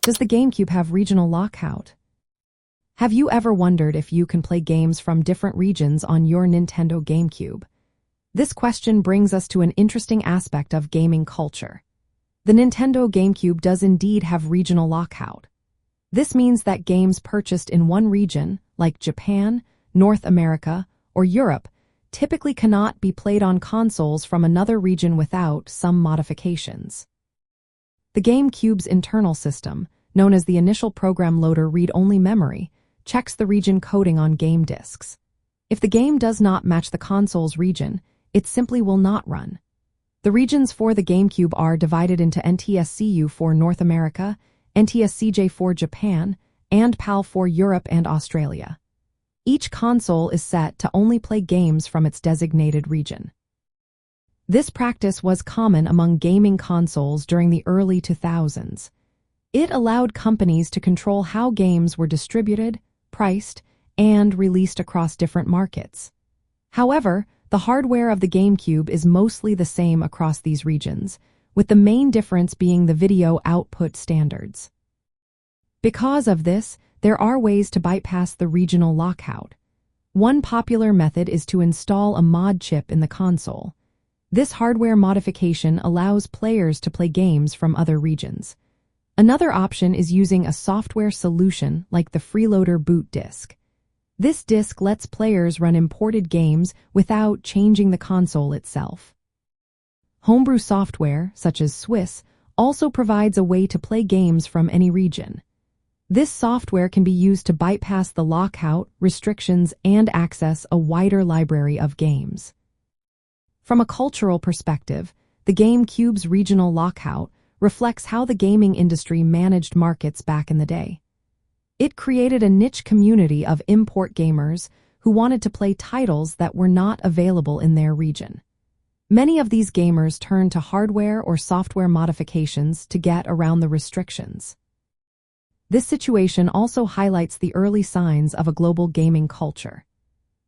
Does the GameCube have regional lockout? Have you ever wondered if you can play games from different regions on your Nintendo GameCube? This question brings us to an interesting aspect of gaming culture. The Nintendo GameCube does indeed have regional lockout. This means that games purchased in one region, like Japan, North America, or Europe, typically cannot be played on consoles from another region without some modifications. The GameCube's internal system, known as the initial program loader read-only memory, checks the region coding on game disks. If the game does not match the console's region, it simply will not run. The regions for the GameCube are divided into NTSCU for North America, NTSCJ for Japan, and PAL for Europe and Australia. Each console is set to only play games from its designated region. This practice was common among gaming consoles during the early 2000s. It allowed companies to control how games were distributed, priced, and released across different markets. However, the hardware of the GameCube is mostly the same across these regions, with the main difference being the video output standards. Because of this, there are ways to bypass the regional lockout. One popular method is to install a mod chip in the console. This hardware modification allows players to play games from other regions. Another option is using a software solution like the Freeloader boot disk. This disk lets players run imported games without changing the console itself. Homebrew software, such as Swiss, also provides a way to play games from any region. This software can be used to bypass the lockout, restrictions, and access a wider library of games. From a cultural perspective, the GameCube's regional lockout reflects how the gaming industry managed markets back in the day. It created a niche community of import gamers who wanted to play titles that were not available in their region. Many of these gamers turned to hardware or software modifications to get around the restrictions. This situation also highlights the early signs of a global gaming culture.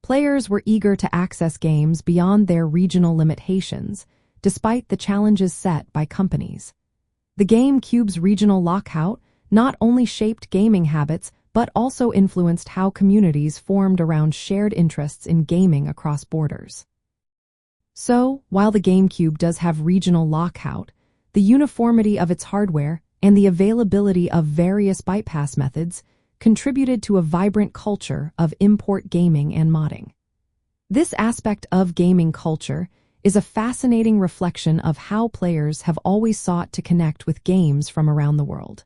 Players were eager to access games beyond their regional limitations, despite the challenges set by companies. The GameCube's regional lockout not only shaped gaming habits, but also influenced how communities formed around shared interests in gaming across borders. So, while the GameCube does have regional lockout, the uniformity of its hardware and the availability of various bypass methods contributed to a vibrant culture of import gaming and modding. This aspect of gaming culture is a fascinating reflection of how players have always sought to connect with games from around the world.